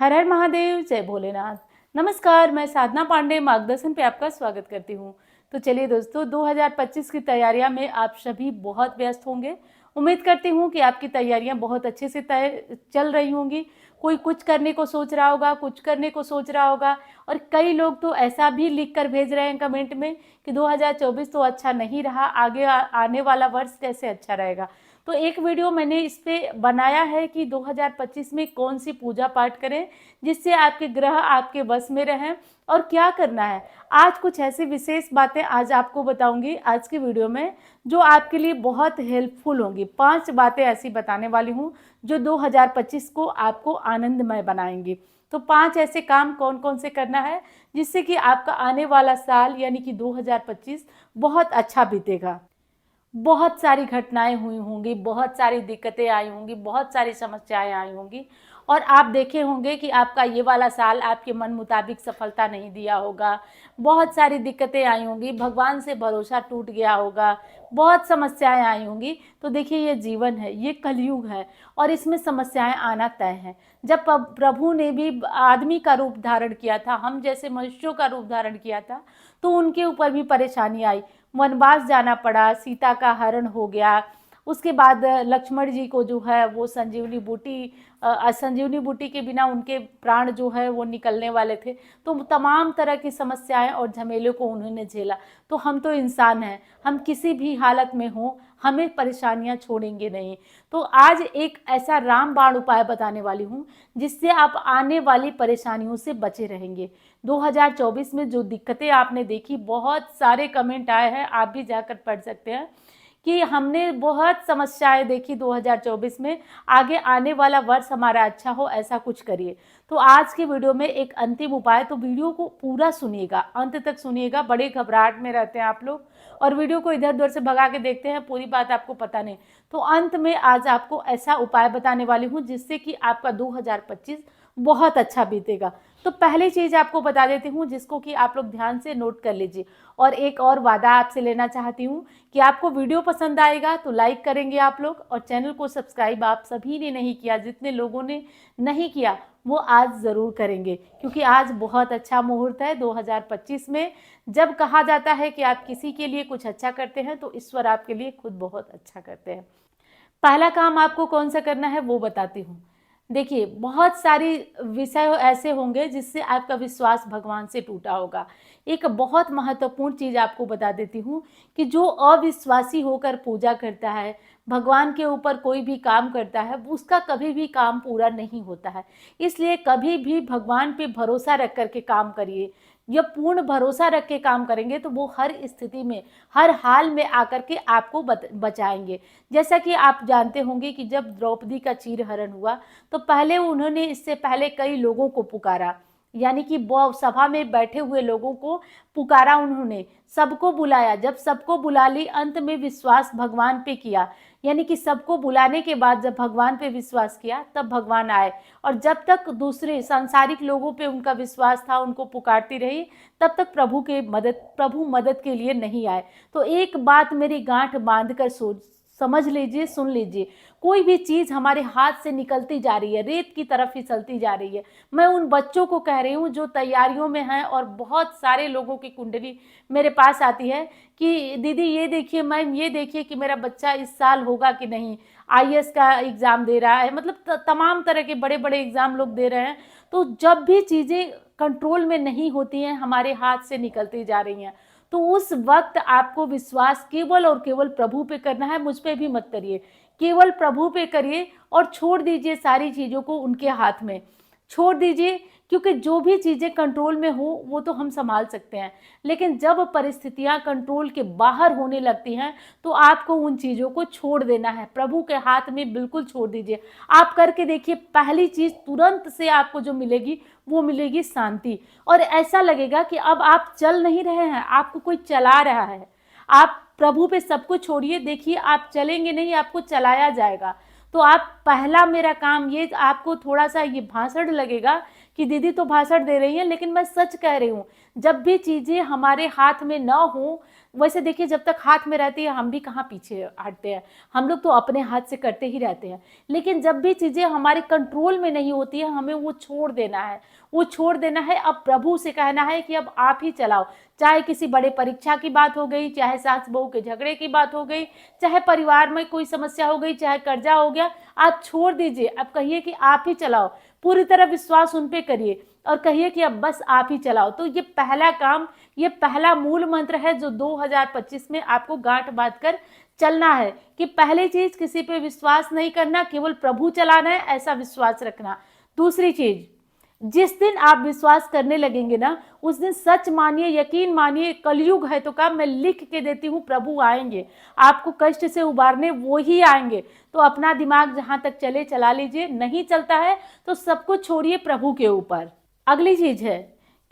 हर हर महादेव, जय भोलेनाथ। नमस्कार, मैं साधना पांडे मार्गदर्शन पे आपका स्वागत करती हूँ। तो चलिए दोस्तों, 2025 की तैयारियां में आप सभी बहुत व्यस्त होंगे। उम्मीद करती हूँ कि आपकी तैयारियां बहुत अच्छे से तय चल रही होंगी। कोई कुछ करने को सोच रहा होगा, कुछ करने को सोच रहा होगा, और कई लोग तो ऐसा भी लिख कर भेज रहे हैं कमेंट में कि 2024 तो अच्छा नहीं रहा, आगे आने वाला वर्ष कैसे अच्छा रहेगा। तो एक वीडियो मैंने इस पे बनाया है कि 2025 में कौन सी पूजा पाठ करें जिससे आपके ग्रह आपके वश में रहें और क्या करना है। आज कुछ ऐसी विशेष बातें आज आपको बताऊंगी आज की वीडियो में, जो आपके लिए बहुत हेल्पफुल होंगी। 5 बातें ऐसी बताने वाली हूँ जो 2025 को आपको आनंदमय बनाएंगी। तो 5 ऐसे काम कौन कौन से करना है जिससे कि आपका आने वाला साल यानी कि 2025 बहुत अच्छा बीतेगा। बहुत सारी घटनाएं हुई होंगी, बहुत सारी दिक्कतें आई होंगी, बहुत सारी समस्याएं आई होंगी, और आप देखे होंगे कि आपका ये वाला साल आपके मन मुताबिक सफलता नहीं दिया होगा। बहुत सारी दिक्कतें आई होंगी, भगवान से भरोसा टूट गया होगा, बहुत समस्याएं आई होंगी। तो देखिए, ये जीवन है, ये कलयुग है, और इसमें समस्याएं आना तय है। जब प्रभु ने भी आदमी का रूप धारण किया था, हम जैसे मनुष्यों का रूप धारण किया था, तो उनके ऊपर भी परेशानी आई। वनवास जाना पड़ा, सीता का हरण हो गया। उसके बाद लक्ष्मण जी को जो है वो संजीवनी बूटी के बिना उनके प्राण जो है वो निकलने वाले थे। तो तमाम तरह की समस्याएं और झमेलों को उन्होंने झेला। तो हम तो इंसान हैं, हम किसी भी हालत में हों, हमें परेशानियां छोड़ेंगे नहीं। तो आज एक ऐसा रामबाण उपाय बताने वाली हूँ जिससे आप आने वाली परेशानियों से बचे रहेंगे। 2024 में जो दिक्कतें आपने देखी, बहुत सारे कमेंट आए हैं, आप भी जाकर पढ़ सकते हैं कि हमने बहुत समस्याएं देखी 2024 में, आगे आने वाला वर्ष हमारा अच्छा हो, ऐसा कुछ करिए। तो आज की वीडियो में एक अंतिम उपाय, तो वीडियो को पूरा सुनिएगा, अंत तक सुनिएगा। बड़े घबराहट में रहते हैं आप लोग और वीडियो को इधर उधर से भगा के देखते हैं, पूरी बात आपको पता नहीं। तो अंत में आज आपको ऐसा उपाय बताने वाली हूँ जिससे कि आपका 2025 बहुत अच्छा बीतेगा। तो पहली चीज आपको बता देती हूँ जिसको कि आप लोग ध्यान से नोट कर लीजिए। और एक और वादा आपसे लेना चाहती हूँ कि आपको वीडियो पसंद आएगा तो लाइक करेंगे आप लोग, और चैनल को सब्सक्राइब आप सभी ने नहीं किया, जितने लोगों ने नहीं किया वो आज ज़रूर करेंगे, क्योंकि आज बहुत अच्छा मुहूर्त है 2025 में। जब कहा जाता है कि आप किसी के लिए कुछ अच्छा करते हैं तो ईश्वर आपके लिए खुद बहुत अच्छा करते हैं। पहला काम आपको कौन सा करना है वो बताती हूँ। देखिए, बहुत सारी विषय ऐसे होंगे जिससे आपका विश्वास भगवान से टूटा होगा। एक बहुत महत्वपूर्ण चीज आपको बता देती हूँ कि जो अविश्वासी होकर पूजा करता है, भगवान के ऊपर कोई भी काम करता है, उसका कभी भी काम पूरा नहीं होता है। इसलिए कभी भी भगवान पे भरोसा रख करके काम करिए। जब पूर्ण भरोसा रख के काम करेंगे तो वो हर स्थिति में, हर हाल में आकर के आपको बचाएंगे। जैसा कि आप जानते होंगे कि जब द्रौपदी का चीरहरण हुआ तो पहले उन्होंने, इससे पहले कई लोगों को पुकारा, यानी कि सभा में बैठे हुए लोगों को पुकारा, उन्होंने सबको बुलाया। जब सबको बुला ली, अंत में विश्वास भगवान पे किया, यानी कि सबको बुलाने के बाद जब भगवान पे विश्वास किया तब भगवान आए। और जब तक दूसरे सांसारिक लोगों पे उनका विश्वास था, उनको पुकारती रही, तब तक प्रभु मदद के लिए नहीं आए। तो एक बात मेरी गांठ बांध कर सोच समझ लीजिए, सुन लीजिए, कोई भी चीज हमारे हाथ से निकलती जा रही है, रेत की तरफ फिसलती जा रही है। मैं उन बच्चों को कह रही हूँ जो तैयारियों में हैं, और बहुत सारे लोगों की कुंडली मेरे पास आती है कि दीदी ये देखिए, मैम ये देखिए कि मेरा बच्चा इस साल होगा कि नहीं, आईएएस का एग्जाम दे रहा है, मतलब तमाम तरह के बड़े बड़े एग्जाम लोग दे रहे हैं। तो जब भी चीजें कंट्रोल में नहीं होती हैं, हमारे हाथ से निकलती जा रही हैं, तो उस वक्त आपको विश्वास केवल और केवल प्रभु पे करना है, मुझ पे भी मत करिए, केवल प्रभु पे करिए और छोड़ दीजिए सारी चीज़ों को उनके हाथ में, छोड़ दीजिए। क्योंकि जो भी चीज़ें कंट्रोल में हो वो तो हम संभाल सकते हैं, लेकिन जब परिस्थितियां कंट्रोल के बाहर होने लगती हैं तो आपको उन चीज़ों को छोड़ देना है, प्रभु के हाथ में बिल्कुल छोड़ दीजिए। आप करके देखिए, पहली चीज़ तुरंत से आपको जो मिलेगी वो मिलेगी शांति, और ऐसा लगेगा कि अब आप चल नहीं रहे हैं, आपको कोई चला रहा है। आप प्रभु पे सब कुछ छोड़िए, देखिए आप चलेंगे नहीं, आपको चलाया जाएगा। तो आप, पहला मेरा काम ये, आपको थोड़ा सा ये भाषण लगेगा कि दीदी तो भाषण दे रही है, लेकिन मैं सच कह रही हूँ, जब भी चीजें हमारे हाथ में न हो, वैसे देखिए जब तक हाथ में रहती है हम भी कहाँ पीछे हटते हैं, हम लोग तो अपने हाथ से करते ही रहते हैं। लेकिन जब भी चीज़ें हमारे कंट्रोल में नहीं होती है हमें वो छोड़ देना है, वो छोड़ देना है। अब प्रभु से कहना है कि अब आप ही चलाओ। चाहे किसी बड़े परीक्षा की बात हो गई, चाहे सास बहू के झगड़े की बात हो गई, चाहे परिवार में कोई समस्या हो गई, चाहे कर्जा हो गया, आप छोड़ दीजिए। अब कहिए कि आप ही चलाओ, पूरी तरह विश्वास उन पे करिए और कहिए कि अब बस आप ही चलाओ। तो ये पहला काम, ये पहला मूल मंत्र है जो 2025 में आपको गांठ बांध कर चलना है कि पहली चीज किसी पे विश्वास नहीं करना, केवल प्रभु चलाना है, ऐसा विश्वास रखना। दूसरी चीज, जिस दिन आप विश्वास करने लगेंगे ना उस दिन सच मानिए, यकीन मानिए, कलयुग है तो काम मैं लिख के देती हूँ, प्रभु आएंगे आपको कष्ट से उबारने, वो ही आएंगे। तो अपना दिमाग जहां तक चले चला लीजिए, नहीं चलता है तो सब कुछ छोड़िए प्रभु के ऊपर। अगली चीज है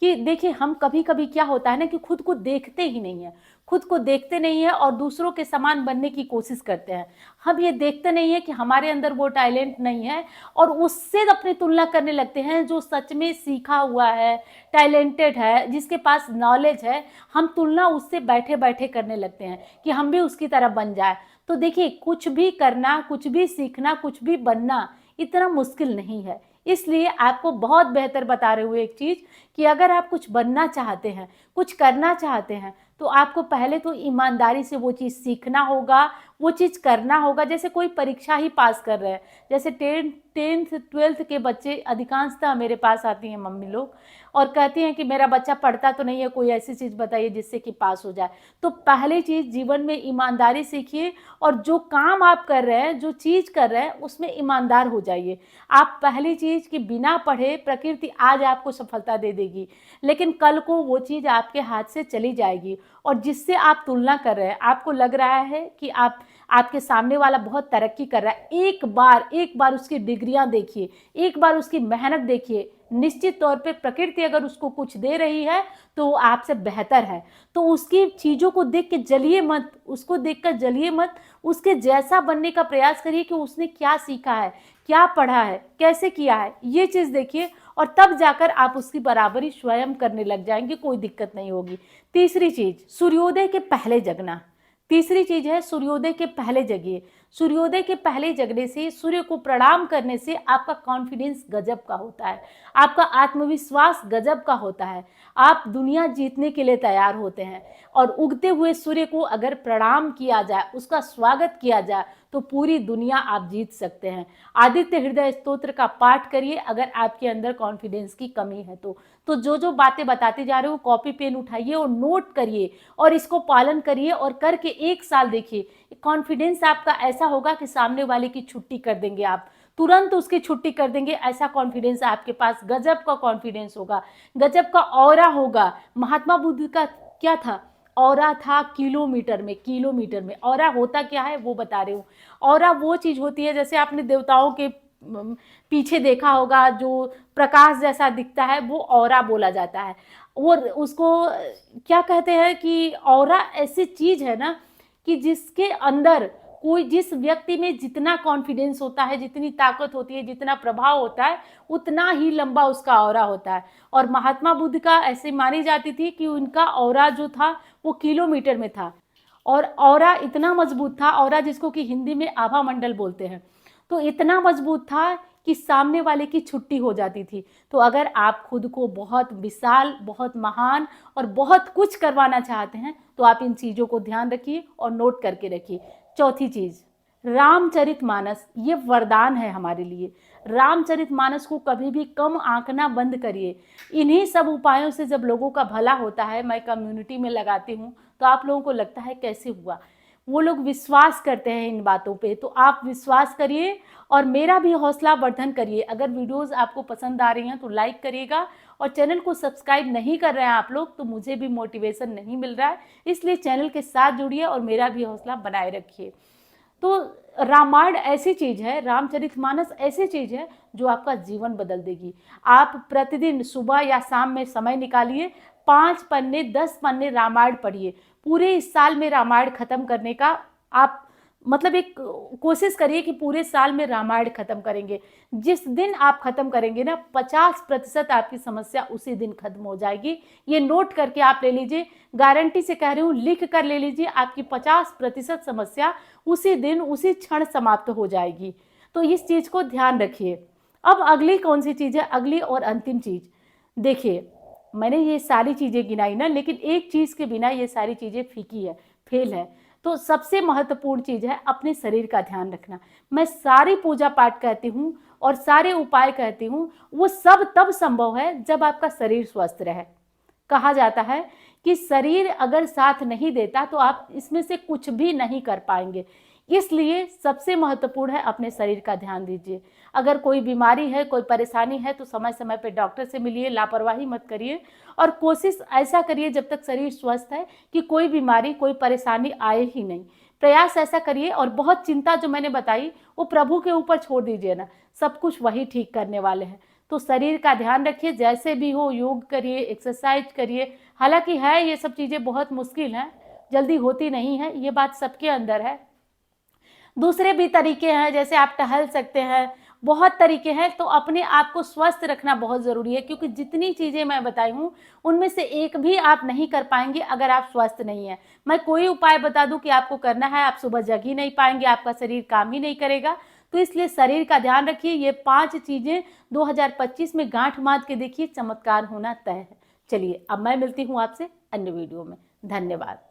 कि देखिए हम कभी कभी क्या होता है ना कि खुद को देखते ही नहीं है, खुद को देखते नहीं है और दूसरों के समान बनने की कोशिश करते हैं। हम ये देखते नहीं है कि हमारे अंदर वो टैलेंट नहीं है और उससे अपनी तुलना करने लगते हैं जो सच में सीखा हुआ है, टैलेंटेड है, जिसके पास नॉलेज है। हम तुलना उससे बैठे बैठे करने लगते हैं कि हम भी उसकी तरह बन जाए। तो देखिए कुछ भी करना, कुछ भी सीखना, कुछ भी बनना इतना मुश्किल नहीं है। इसलिए आपको बहुत बेहतर बता रहे हुए एक चीज़ कि अगर आप कुछ बनना चाहते हैं, कुछ करना चाहते हैं, तो आपको पहले तो ईमानदारी से वो चीज़ सीखना होगा, वो चीज़ करना होगा। जैसे कोई परीक्षा ही पास कर रहे हैं, जैसे टेंथ ट्वेल्थ के बच्चे अधिकांशतः मेरे पास आती हैं मम्मी लोग और कहती हैं कि मेरा बच्चा पढ़ता तो नहीं है, कोई ऐसी चीज़ बताइए जिससे कि पास हो जाए। तो पहली चीज़ जीवन में ईमानदारी सीखिए और जो काम आप कर रहे हैं, जो चीज़ कर रहे हैं उसमें ईमानदार हो जाइए। आप पहली चीज़ कि बिना पढ़े प्रकृति आज आपको सफलता दे देगी, लेकिन कल को वो चीज़ आपके हाथ से चली जाएगी और जिससे आप तुलना कर रहे हैं, आपको लग रहा है कि आपके सामने वाला बहुत तरक्की कर रहा है, एक बार उसकी डिग्रियां देखिए, एक बार उसकी मेहनत देखिए। निश्चित तौर पे प्रकृति अगर उसको कुछ दे रही है तो वो आपसे बेहतर है। तो उसकी चीज़ों को देख के जलिए मत, उसको देखकर जलिए मत, उसके जैसा बनने का प्रयास करिए कि उसने क्या सीखा है, क्या पढ़ा है, कैसे किया है, ये चीज़ देखिए और तब जाकर आप उसकी बराबरी स्वयं करने लग जाएंगे, कोई दिक्कत नहीं होगी। तीसरी चीज़, सूर्योदय के पहले जगना। तीसरी चीज है सूर्योदय के पहले जगिए। सूर्योदय के पहले जगने से, सूर्य को प्रणाम करने से आपका कॉन्फिडेंस गजब का होता है, आपका आत्मविश्वास गजब का होता है, आप दुनिया जीतने के लिए तैयार होते हैं। और उगते हुए सूर्य को अगर प्रणाम किया जाए, उसका स्वागत किया जाए तो पूरी दुनिया आप जीत सकते हैं। आदित्य हृदय स्तोत्र का पाठ करिए अगर आपके अंदर कॉन्फिडेंस की कमी है तो जो बातें बताती जा रही हूँ कॉपी पेन उठाइए और नोट करिए और इसको पालन करिए और करके 1 साल देखिए, कॉन्फिडेंस आपका ऐसा होगा कि सामने वाले की छुट्टी कर देंगे, आप तुरंत उसकी छुट्टी कर देंगे। ऐसा कॉन्फिडेंस आपके पास, गजब का कॉन्फिडेंस होगा, गजब का ऑरा होगा। महात्मा बुद्ध का क्या था? ऑरा था किलोमीटर में। ऑरा होता क्या है वो बता रही हूँ। ऑरा वो चीज होती है, जैसे आपने देवताओं के पीछे देखा होगा जो प्रकाश जैसा दिखता है, वो ऑरा बोला जाता है। और उसको क्या कहते हैं कि ऑरा ऐसी चीज है ना कि जिसके अंदर कोई, जिस व्यक्ति में जितना कॉन्फिडेंस होता है, जितनी ताकत होती है, जितना प्रभाव होता है, उतना ही लंबा उसका ऑरा होता है। और महात्मा बुद्ध का ऐसे मानी जाती थी कि उनका ऑरा जो था वो किलोमीटर में था और ऑरा इतना मजबूत था, ऑरा जिसको कि हिंदी में आभा मंडल बोलते हैं, तो इतना मजबूत था कि सामने वाले की छुट्टी हो जाती थी। तो अगर आप खुद को बहुत विशाल, बहुत महान और बहुत कुछ करवाना चाहते हैं तो आप इन चीज़ों को ध्यान रखिए और नोट करके रखिए। चौथी चीज़, रामचरितमानस, ये वरदान है हमारे लिए। रामचरितमानस को कभी भी कम आंकना बंद करिए। इन्हीं सब उपायों से जब लोगों का भला होता है, मैं कम्युनिटी में लगाती हूँ तो आप लोगों को लगता है कैसे हुआ, वो लोग विश्वास करते हैं इन बातों पे। तो आप विश्वास करिए और मेरा भी हौसला वर्धन करिए। अगर वीडियोस आपको पसंद आ रही हैं तो लाइक करिएगा और चैनल को सब्सक्राइब नहीं कर रहे हैं आप लोग तो मुझे भी मोटिवेशन नहीं मिल रहा है, इसलिए चैनल के साथ जुड़िए और मेरा भी हौसला बनाए रखिए। तो रामायण ऐसी चीज़ है, रामचरितमानस ऐसी चीज़ है जो आपका जीवन बदल देगी। आप प्रतिदिन सुबह या शाम में समय निकालिए, 5 पन्ने 10 पन्ने रामायण पढ़िए। पूरे इस साल में रामायण खत्म करने का आप मतलब एक कोशिश करिए कि पूरे साल में रामायण खत्म करेंगे। जिस दिन आप खत्म करेंगे ना, 50% आपकी समस्या उसी दिन खत्म हो जाएगी। ये नोट करके आप ले लीजिए, गारंटी से कह रही हूँ, लिख कर ले लीजिए, आपकी 50% समस्या उसी दिन उसी क्षण समाप्त हो जाएगी। तो इस चीज को ध्यान रखिए। अब अगली कौन सी चीज है, अगली और अंतिम चीज देखिए, मैंने ये सारी चीजें गिनाई ना, लेकिन एक चीज के बिना ये सारी चीजें फीकी है, फेल है। तो सबसे महत्वपूर्ण चीज है अपने शरीर का ध्यान रखना। मैं सारी पूजा पाठ कहती हूँ और सारे उपाय कहती हूँ, वो सब तब संभव है जब आपका शरीर स्वस्थ रहे। कहा जाता है कि शरीर अगर साथ नहीं देता तो आप इसमें से कुछ भी नहीं कर पाएंगे। इसलिए सबसे महत्वपूर्ण है अपने शरीर का ध्यान दीजिए। अगर कोई बीमारी है, कोई परेशानी है, तो समय समय पे डॉक्टर से मिलिए, लापरवाही मत करिए और कोशिश ऐसा करिए जब तक शरीर स्वस्थ है कि कोई बीमारी, कोई परेशानी आए ही नहीं। प्रयास ऐसा करिए और बहुत चिंता जो मैंने बताई वो प्रभु के ऊपर छोड़ दीजिए ना, सब कुछ वही ठीक करने वाले हैं। तो शरीर का ध्यान रखिए, जैसे भी हो योग करिए, एक्सरसाइज करिए। हालांकि है ये सब चीज़ें बहुत मुश्किल हैं, जल्दी होती नहीं है, ये बात सबके अंदर है। दूसरे भी तरीके हैं, जैसे आप टहल सकते हैं, बहुत तरीके हैं। तो अपने आप को स्वस्थ रखना बहुत ज़रूरी है, क्योंकि जितनी चीज़ें मैं बताई हूँ उनमें से एक भी आप नहीं कर पाएंगे अगर आप स्वस्थ नहीं हैं। मैं कोई उपाय बता दूं कि आपको करना है, आप सुबह जग ही नहीं पाएंगे, आपका शरीर काम ही नहीं करेगा। तो इसलिए शरीर का ध्यान रखिए। ये 5 चीज़ें 2025 में गांठ मार के देखिए, चमत्कार होना तय है। चलिए अब मैं मिलती हूँ आपसे अन्य वीडियो में। धन्यवाद।